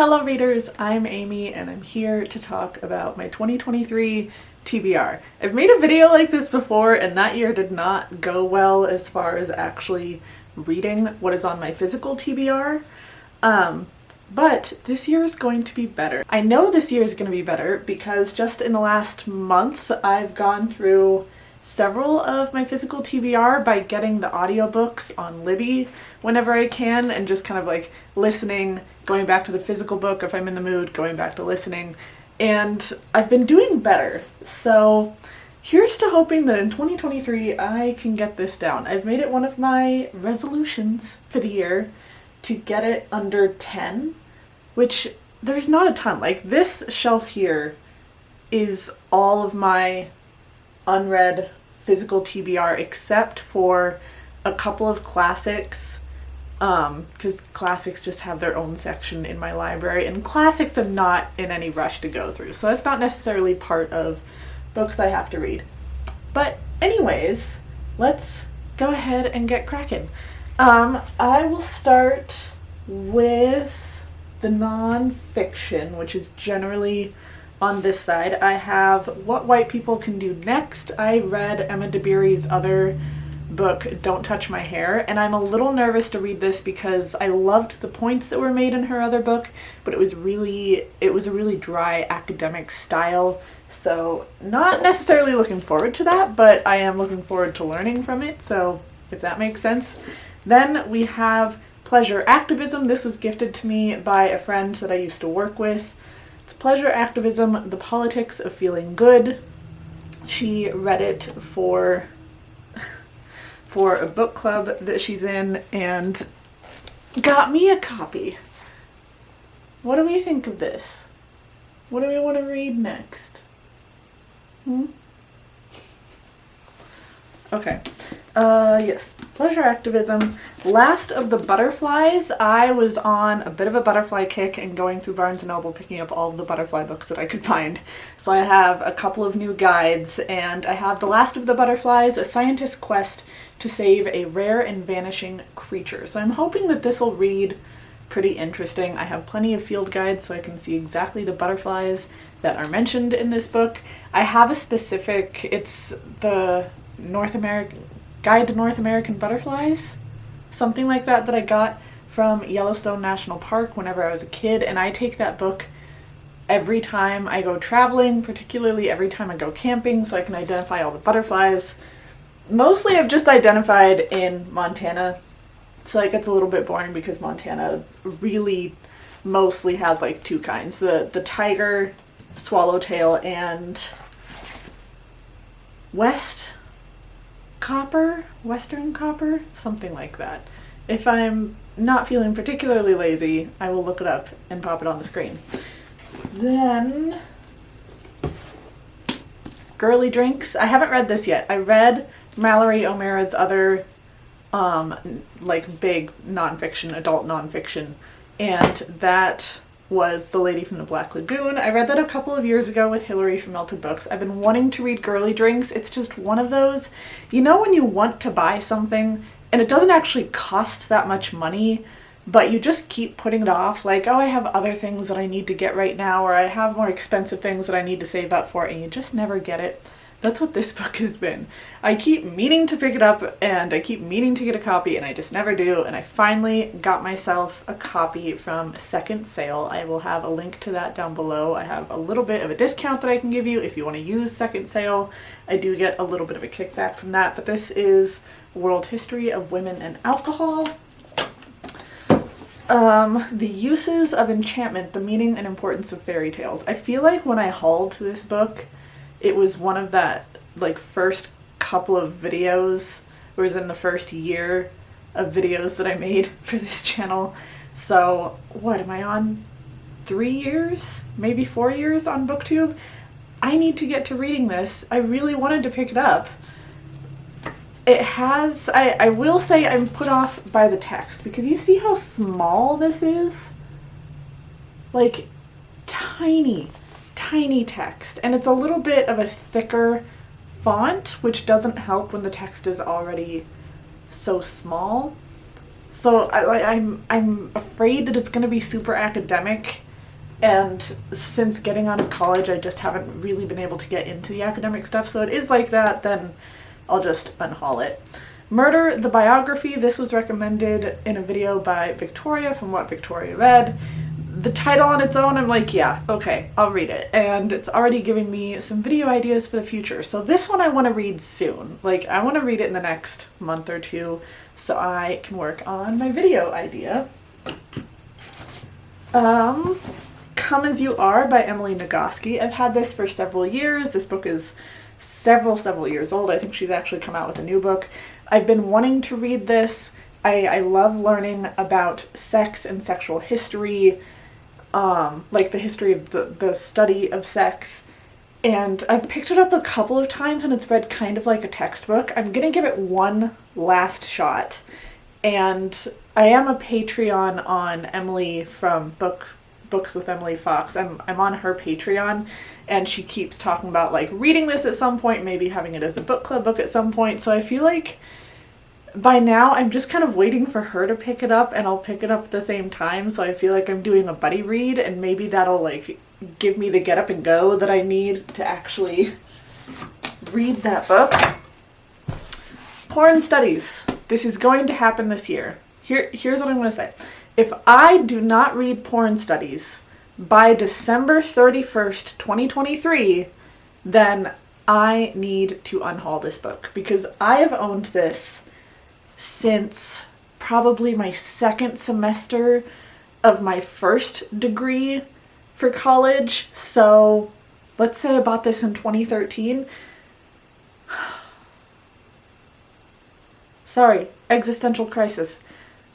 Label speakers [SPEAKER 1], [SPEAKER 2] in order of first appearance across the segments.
[SPEAKER 1] Hello readers, I'm Amy and I'm here to talk about my 2023 TBR. I've made a video like this before and that year did not go well as far as actually reading what is on my physical TBR. But this year is going to be better. I know this year is going to be better because just in the last month I've gone through several of my physical TBR by getting the audiobooks on Libby whenever I can and just kind of like listening, going back to the physical book if I'm in the mood, going back to listening, and I've been doing better. So here's to hoping that in 2023 I can get this down. I've made it one of my resolutions for the year to get it under 10, which there's not a ton. Like this shelf here is all of my unread physical TBR except for a couple of classics, because classics just have their own section in my library, and classics I'm not in any rush to go through, so that's not necessarily part of books I have to read. But anyways, let's go ahead and get cracking. I will start with the non-fiction, which is generally on this side. I have What White People Can Do Next. I read Emma Dabiri's other book, Don't Touch My Hair, and I'm a little nervous to read this because I loved the points that were made in her other book, but it was a really dry academic style, so not necessarily looking forward to that, but I am looking forward to learning from it, so if that makes sense. Then we have Pleasure Activism. This was gifted to me by a friend that I used to work with. It's Pleasure Activism, The Politics of Feeling Good. She read it for a book club that she's in and got me a copy. What do we think of this? What do we want to read next? Okay. Yes. Pleasure Activism. Last of the Butterflies. I was on a bit of a butterfly kick and going through Barnes & Noble picking up all of the butterfly books that I could find. So I have a couple of new guides, and I have The Last of the Butterflies, A Scientist's Quest to Save a Rare and Vanishing Creature. So I'm hoping that this will read pretty interesting. I have plenty of field guides so I can see exactly the butterflies that are mentioned in this book. I have a specific, it's the North American Guide to North American Butterflies, something like that I got from Yellowstone National Park whenever I was a kid, and I take that book every time I go traveling, particularly every time I go camping, so I can identify all the butterflies. Mostly I've just identified in Montana, so it gets a little bit boring because Montana really mostly has like two kinds, the tiger, swallowtail, and western copper, something like that. If I'm not feeling particularly lazy, I will look it up and pop it on the screen. Then Girly Drinks. I haven't read this yet. I read Mallory O'Mara's other like big nonfiction, adult nonfiction, and that was The Lady from the Black Lagoon. I read that a couple of years ago with Hillary from Melted Books. I've been wanting to read Girly Drinks. It's just one of those, you know, when you want to buy something and it doesn't actually cost that much money, but you just keep putting it off, like, oh, I have other things that I need to get right now, or I have more expensive things that I need to save up for, and you just never get it. That's what this book has been. I keep meaning to pick it up and I keep meaning to get a copy and I just never do, and I finally got myself a copy from Second Sale. I will have a link to that down below. I have a little bit of a discount that I can give you if you want to use Second Sale. I do get a little bit of a kickback from that, but this is World History of Women and Alcohol. The Uses of Enchantment, The Meaning and Importance of Fairy Tales. I feel like when I hauled this book, it was one of that like first couple of videos, or was in the first year of videos that I made for this channel. So what am I on? 3 years? Maybe 4 years on BookTube? I need to get to reading this. I really wanted to pick it up. It has, I will say I'm put off by the text because you see how small this is? Like tiny text, and it's a little bit of a thicker font, which doesn't help when the text is already so small. So I'm afraid that it's going to be super academic And since getting out of college, I just haven't really been able to get into the academic stuff. So it is like that, then I'll just unhaul it. Murder, the biography. This was recommended in a video by Victoria from What Victoria Read. The title on its own, I'm like, yeah, okay, I'll read it. And it's already giving me some video ideas for the future. So this one I want to read soon. Like, I want to read it in the next month or two so I can work on my video idea. Come As You Are by Emily Nagoski. I've had this for several years. This book is several years old. I think she's actually come out with a new book. I've been wanting to read this. I love learning about sex and sexual history, like the history of the study of sex. And I've picked it up a couple of times and it's read kind of like a textbook. I'm gonna give it one last shot. And I am a Patreon on Emily from Books with Emily Fox. I'm on her Patreon, and she keeps talking about like reading this at some point, maybe having it as a book club book at some point. So I feel like by now I'm just kind of waiting for her to pick it up, and I'll pick it up at the same time. So I feel like I'm doing a buddy read, and maybe that'll like give me the get up and go that I need to actually read that book. Porn studies. This is going to happen this year. Here's what I'm going to say. If I do not read porn studies by December 31st, 2023, then I need to unhaul this book, because I have owned this since probably my second semester of my first degree for college. So let's say I bought this in 2013. Sorry, existential crisis.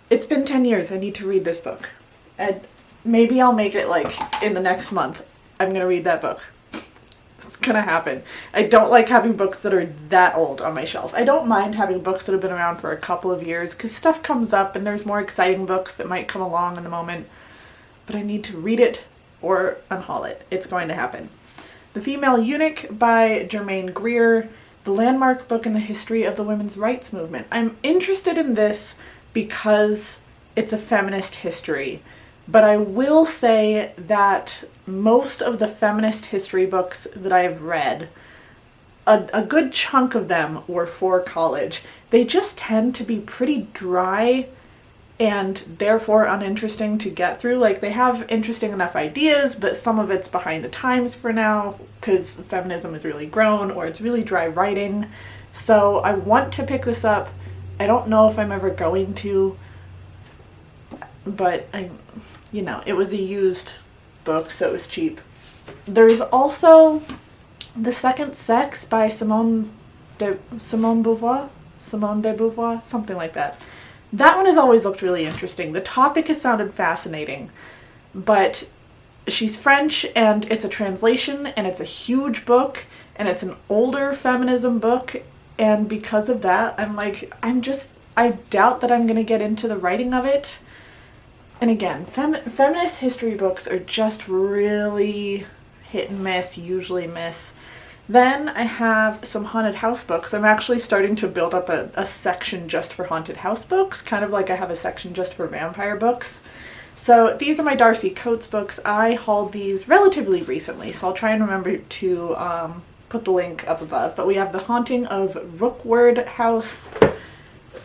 [SPEAKER 1] It's been 10 years. I need to read this book. And maybe I'll make it like in the next month. I'm going to read that book. It's going to happen. I don't like having books that are that old on my shelf. I don't mind having books that have been around for a couple of years because stuff comes up and there's more exciting books that might come along in the moment. But I need to read it or unhaul it. It's going to happen. The Female Eunuch by Germaine Greer, the landmark book in the history of the women's rights movement. I'm interested in this because it's a feminist history, but I will say that most of the feminist history books that I've read, a good chunk of them were for college. They just tend to be pretty dry and therefore uninteresting to get through. Like, they have interesting enough ideas, but some of it's behind the times for now because feminism has really grown, or it's really dry writing. So I want to pick this up. I don't know if I'm ever going to, but it was a used book, so it was cheap. There's also The Second Sex by Simone de Beauvoir, something like that. That one has always looked really interesting. The topic has sounded fascinating, but she's French and it's a translation and it's a huge book and it's an older feminism book. And because of that, I doubt that I'm going to get into the writing of it. And again, feminist history books are just really hit and miss, usually miss. Then I have some haunted house books. I'm actually starting to build up a section just for haunted house books, kind of like I have a section just for vampire books. So these are my Darcy Coates books. I hauled these relatively recently, so I'll try and remember to put the link up above. But we have The Haunting of Rookwood House,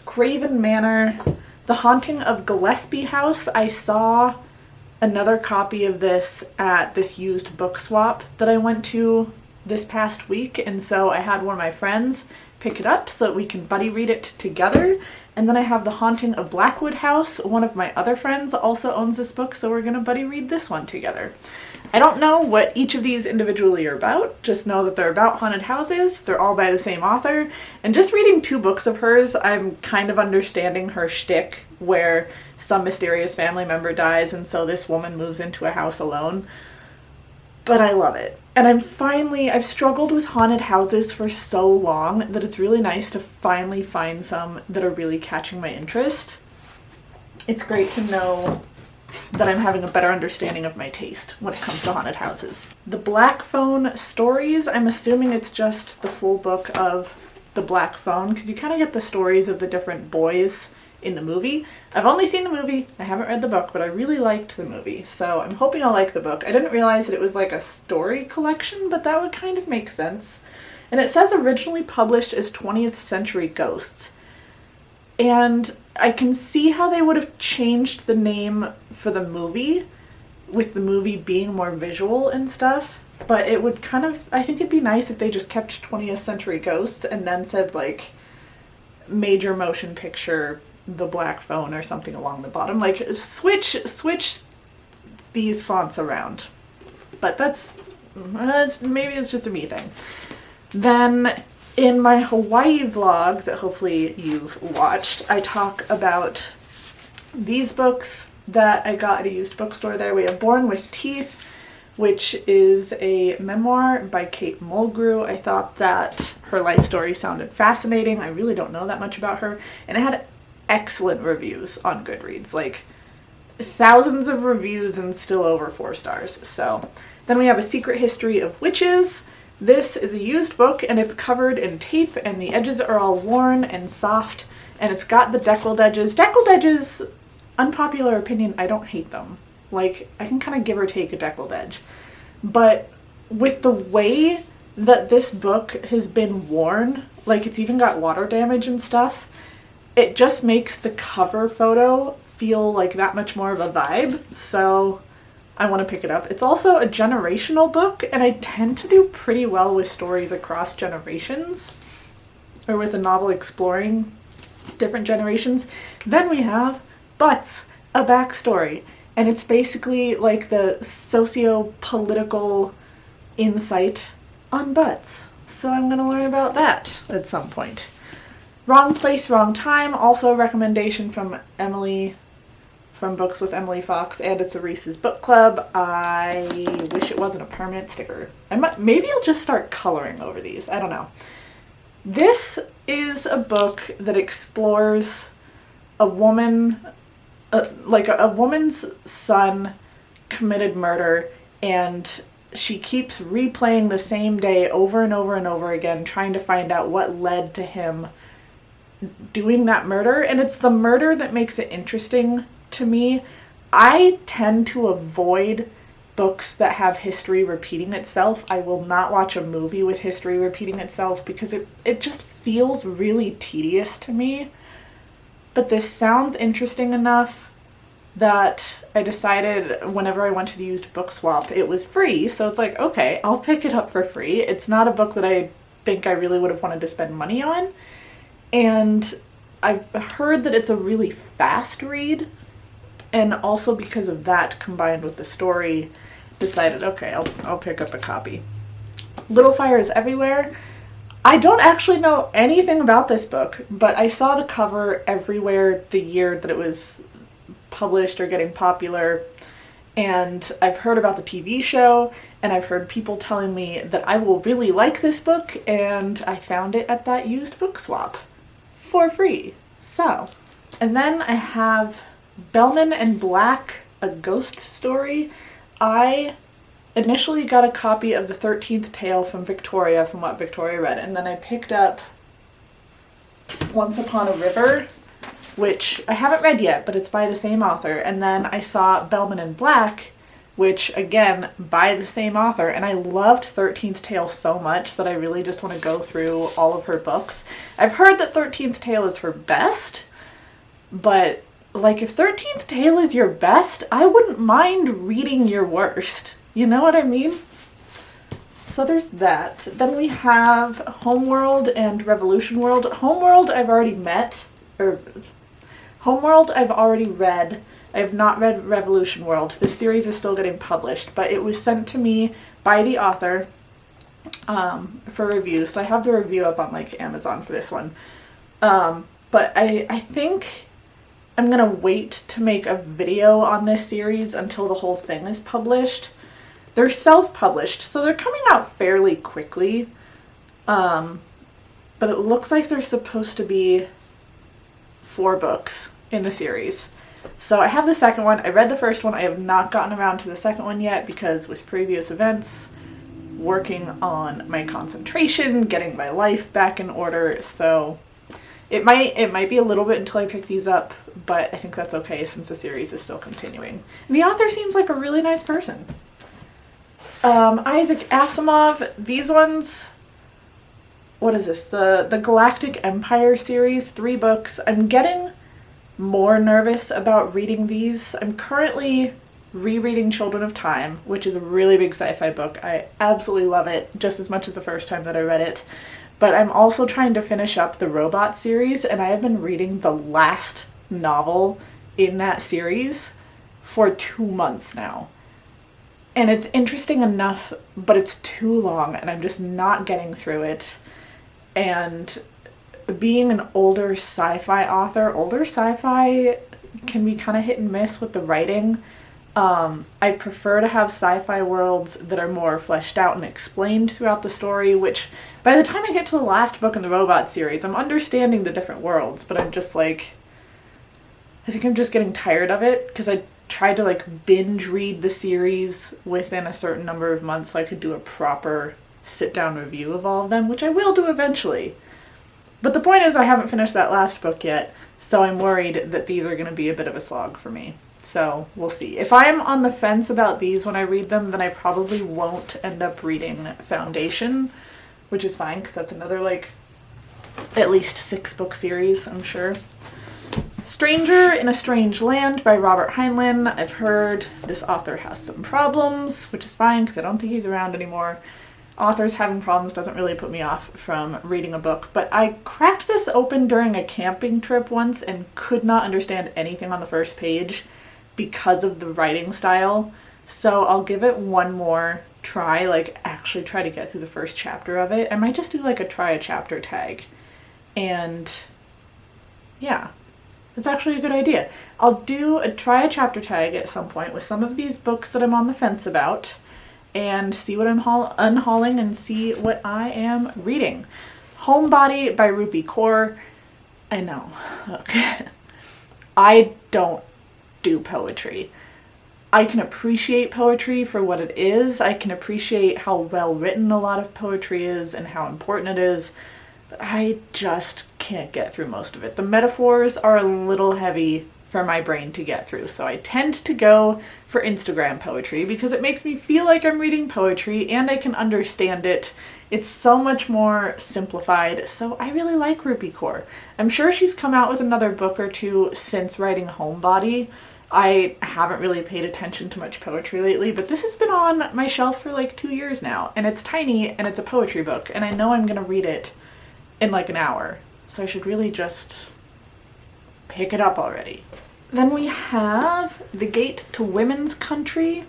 [SPEAKER 1] Craven Manor, The Haunting of Gillespie House. I saw another copy of this at this used book swap that I went to this past week, and so I had one of my friends pick it up so that we can buddy read it together. And then I have The Haunting of Blackwood House. One of my other friends also owns this book, so we're gonna buddy read this one together. I don't know what each of these individually are about, just know that they're about haunted houses. They're all by the same author, and just reading 2 books of hers, I'm kind of understanding her shtick where some mysterious family member dies and so this woman moves into a house alone. But I love it. And I've struggled with haunted houses for so long that it's really nice to finally find some that are really catching my interest. It's great to know that I'm having a better understanding of my taste when it comes to haunted houses. The Black Phone Stories, I'm assuming it's just the full book of The Black Phone, because you kind of get the stories of the different boys in the movie. I've only seen the movie, I haven't read the book, but I really liked the movie, so I'm hoping I'll like the book. I didn't realize that it was like a story collection, but that would kind of make sense. And it says originally published as 20th Century Ghosts. And I can see how they would have changed the name for the movie, with the movie being more visual and stuff. But it would kind of, I think it'd be nice if they just kept 20th Century Ghosts and then said like major motion picture, The Black Phone or something along the bottom. Like switch these fonts around. But that's maybe it's just a me thing. Then in my Hawaii vlog that hopefully you've watched, I talk about these books that I got at a used bookstore there. We have Born with Teeth, which is a memoir by Kate Mulgrew. I thought that her life story sounded fascinating. I really don't know that much about her. And it had excellent reviews on Goodreads, like thousands of reviews and still over 4 stars. So then we have A Secret History of Witches. This is a used book and it's covered in tape and the edges are all worn and soft and it's got the deckled edges. Deckled edges, unpopular opinion, I don't hate them. Like, I can kind of give or take a deckled edge. But with the way that this book has been worn, like it's even got water damage and stuff, it just makes the cover photo feel like that much more of a vibe. So I want to pick it up. It's also a generational book, and I tend to do pretty well with stories across generations, or with a novel exploring different generations. Then we have Butts, a backstory, and it's basically like the socio-political insight on butts. So I'm going to learn about that at some point. Wrong Place, Wrong Time, also a recommendation from Emily, from Books with Emily Fox, and it's a Reese's Book Club. I wish it wasn't a permanent sticker. Maybe I'll just start coloring over these. I don't know. This is a book that explores a woman, like a woman's son committed murder, and she keeps replaying the same day over and over and over again, trying to find out what led to him doing that murder. And it's the murder that makes it interesting to me. I tend to avoid books that have history repeating itself. I will not watch a movie with history repeating itself because it just feels really tedious to me. But this sounds interesting enough that I decided whenever I went to the used book swap, it was free. So it's like, okay, I'll pick it up for free. It's not a book that I think I really would have wanted to spend money on. And I've heard that it's a really fast read. And also because of that, combined with the story, decided, okay, I'll pick up a copy. Little Fires Everywhere. I don't actually know anything about this book, but I saw the cover everywhere the year that it was published or getting popular. And I've heard about the TV show, and I've heard people telling me that I will really like this book, and I found it at that used book swap for free. So, and then I have Bellman and Black, a ghost story. I initially got a copy of The 13th Tale from Victoria, from what Victoria read, and then I picked up Once Upon a River, which I haven't read yet, but it's by the same author. And then I saw Bellman and Black, which again, by the same author, and I loved 13th Tale so much that I really just want to go through all of her books. I've heard that 13th Tale is her best, but like if 13th Tale is your best, I wouldn't mind reading your worst. You know what I mean? So there's that. Then we have Homeworld and Revolution World. Homeworld I've already Homeworld I've already read. I have not read Revolution World. This series is still getting published, but it was sent to me by the author for review. So I have the review up on like Amazon for this one. But I think I'm gonna wait to make a video on this series until the whole thing is published. They're self-published, so they're coming out fairly quickly. But it looks like there's supposed to be 4 books in the series. So I have the second one. I read the first one. I have not gotten around to the second one yet because with previous events, working on my concentration, getting my life back in order. So It might be a little bit until I pick these up, but I think that's okay since the series is still continuing. And the author seems like a really nice person. Isaac Asimov, these ones, what is this? The Galactic Empire series, 3 books. I'm getting more nervous about reading these. I'm currently rereading Children of Time, which is a really big sci-fi book. I absolutely love it, just as much as the first time that I read it. But I'm also trying to finish up the Robot series, and I have been reading the last novel in that series for 2 months now. And it's interesting enough, but it's too long, and I'm just not getting through it. And being an older sci-fi author, older sci-fi can be kind of hit and miss with the writing. I prefer to have sci-fi worlds that are more fleshed out and explained throughout the story, which by the time I get to the last book in the Robot series, I'm understanding the different worlds, but I'm just like, I think I'm just getting tired of it, because I tried to like binge read the series within a certain number of months so I could do a proper sit-down review of all of them, which I will do eventually. But the point is I haven't finished that last book yet, so I'm worried that these are going to be a bit of a slog for me. So we'll see. If I'm on the fence about these when I read them, then I probably won't end up reading Foundation, which is fine because that's another like at least 6-book series, I'm sure. Stranger in a Strange Land by Robert Heinlein. I've heard this author has some problems, which is fine because I don't think he's around anymore. Authors having problems doesn't really put me off from reading a book, but I cracked this open during a camping trip once and could not understand anything on the first page because of the writing style. So I'll give it one more try, like actually try to get through the first chapter of it. I might just do like a try a chapter tag. And yeah, it's actually a good idea. I'll do a try a chapter tag at some point with some of these books that I'm on the fence about and see what I'm unhauling and see what I am reading. Homebody by Rupi Kaur. I know. Okay. I don't do poetry. I can appreciate poetry for what it is. I can appreciate how well written a lot of poetry is and how important it is, but I just can't get through most of it. The metaphors are a little heavy for my brain to get through, so I tend to go for Instagram poetry because it makes me feel like I'm reading poetry and I can understand it. It's so much more simplified, so I really like Rupi Kaur. I'm sure she's come out with another book or two since writing Homebody. I haven't really paid attention to much poetry lately, but this has been on my shelf for like 2 years now, and it's tiny and it's a poetry book, and I know I'm gonna read it in like an hour, so I should really just pick it up already. Then we have The Gate to Women's Country.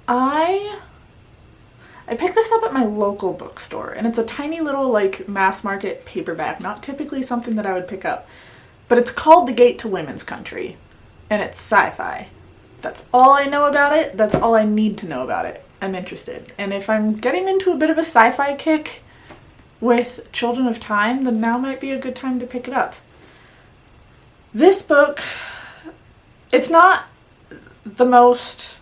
[SPEAKER 1] I picked this up at my local bookstore, and it's a tiny little like mass market paperback, not typically something that I would pick up, but it's called The Gate to Women's Country, and it's sci-fi. That's all I know about it. That's all I need to know about it. I'm interested. And if I'm getting into a bit of a sci-fi kick with Children of Time, then now might be a good time to pick it up. This book, it's not the most,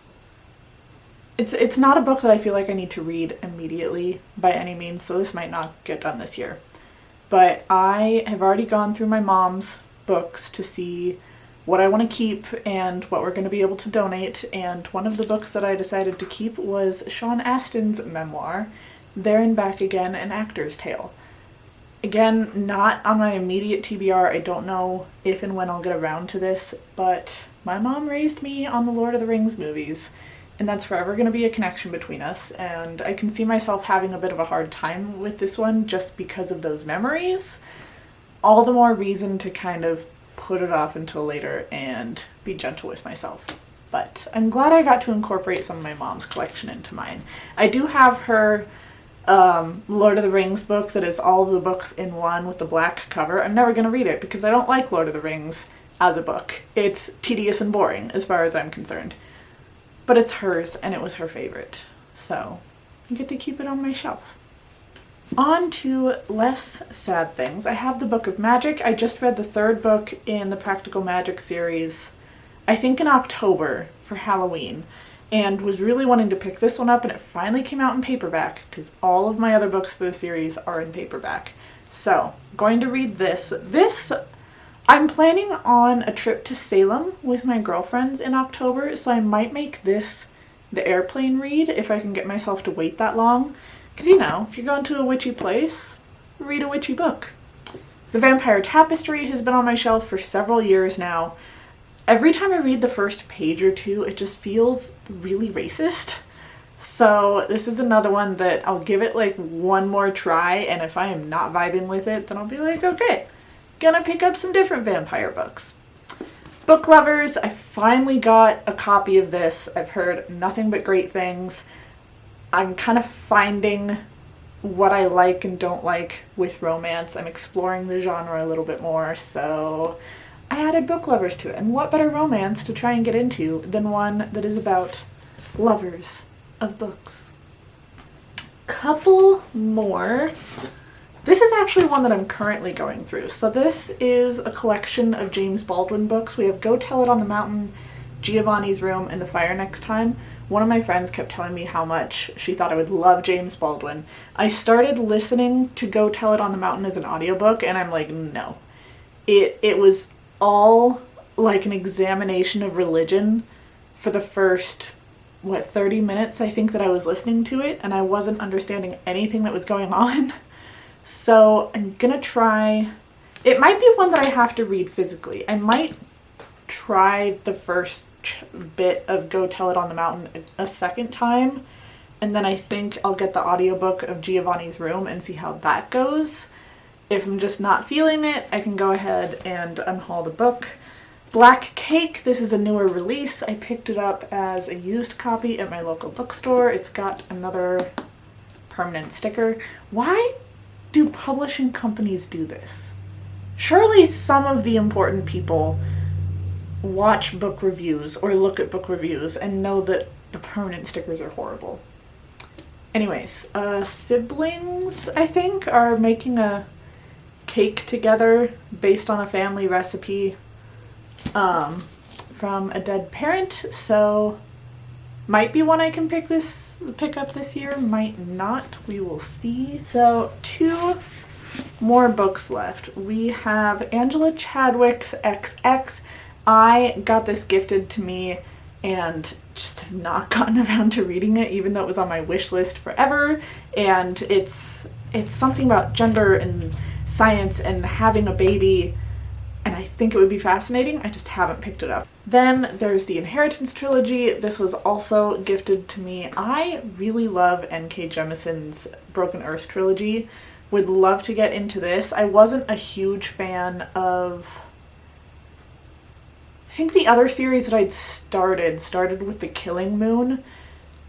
[SPEAKER 1] it's not a book that I feel like I need to read immediately by any means, so this might not get done this year. But I have already gone through my mom's books to see what I want to keep and what we're going to be able to donate, and one of the books that I decided to keep was Sean Astin's memoir, There and Back Again, An Actor's Tale. Again, not on my immediate TBR. I don't know if and when I'll get around to this, but my mom raised me on the Lord of the Rings movies, and that's forever going to be a connection between us, and I can see myself having a bit of a hard time with this one just because of those memories. All the more reason to kind of put it off until later and be gentle with myself. But I'm glad I got to incorporate some of my mom's collection into mine. I do have her Lord of the Rings book that is all of the books in one with the black cover. I'm never going to read it because I don't like Lord of the Rings as a book. It's tedious and boring as far as I'm concerned. But it's hers and it was her favorite. So I get to keep it on my shelf. On to less sad things. I have the Book of Magic. I just read the 3rd book in the Practical Magic series, I think in October for Halloween, and was really wanting to pick this one up, and it finally came out in paperback because all of my other books for the series are in paperback. So, going to read this. I'm planning on a trip to Salem with my girlfriends in October, so I might make this the airplane read if I can get myself to wait that long. Because, you know, if you're going to a witchy place, read a witchy book. The Vampire Tapestry has been on my shelf for several years now. Every time I read the first page or two, it just feels really racist. So this is another one that I'll give it like one more try, and if I am not vibing with it, then I'll be like, okay, gonna pick up some different vampire books. Book lovers, I finally got a copy of this. I've heard nothing but great things. I'm kind of finding what I like and don't like with romance. I'm exploring the genre a little bit more, so I added book lovers to it. And what better romance to try and get into than one that is about lovers of books. Couple more. This is actually one that I'm currently going through. So this is a collection of James Baldwin books. We have Go Tell It on the Mountain, Giovanni's Room, and The Fire Next Time. One of my friends kept telling me how much she thought I would love James Baldwin. I started listening to Go Tell It on the Mountain as an audiobook, and I'm like, no. It was all like an examination of religion for the first 30 minutes I think that I was listening to it, and I wasn't understanding anything that was going on. So I'm gonna try, it might be one that I have to read physically. I might try the first bit of Go Tell It on the Mountain a second time, and then I think I'll get the audiobook of Giovanni's Room and see how that goes. If I'm just not feeling it, I can go ahead and unhaul the book. Black Cake, this is a newer release. I picked it up as a used copy at my local bookstore. It's got another permanent sticker. Why do publishing companies do this? Surely some of the important people watch book reviews or look at book reviews and know that the permanent stickers are horrible. Anyways, siblings, I think, are making a cake together based on a family recipe from a dead parent, so might be one I can pick up this year, might not, we will see. So 2 more books left. We have Angela Chadwick's XX. I got this gifted to me and just have not gotten around to reading it, even though it was on my wish list forever, and it's something about gender and science and having a baby, and I think it would be fascinating. I just haven't picked it up. Then there's the Inheritance trilogy. This was also gifted to me. I really love N.K. Jemison's Broken Earth trilogy. Would love to get into this. I wasn't a huge fan of, I think the other series that I'd started with The Killing Moon.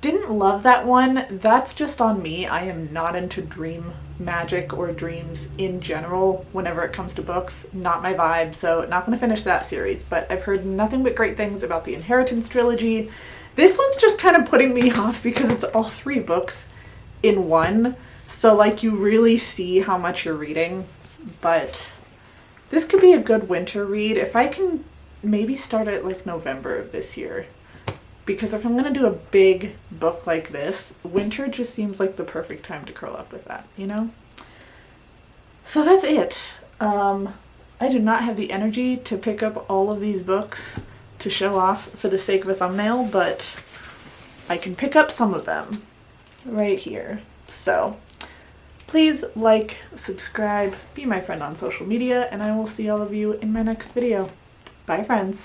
[SPEAKER 1] Didn't love that one. That's just on me. I am not into dream magic or dreams in general whenever it comes to books. Not my vibe, so not going to finish that series, but I've heard nothing but great things about the Inheritance trilogy. This one's just kind of putting me off because it's all 3 books in one, so like you really see how much you're reading, but this could be a good winter read if I can maybe start at like November of this year. Because if I'm going to do a big book like this, winter just seems like the perfect time to curl up with that, you know? So that's it. I do not have the energy to pick up all of these books to show off for the sake of a thumbnail, but I can pick up some of them right here. So please like, subscribe, be my friend on social media, and I will see all of you in my next video. Bye, friends.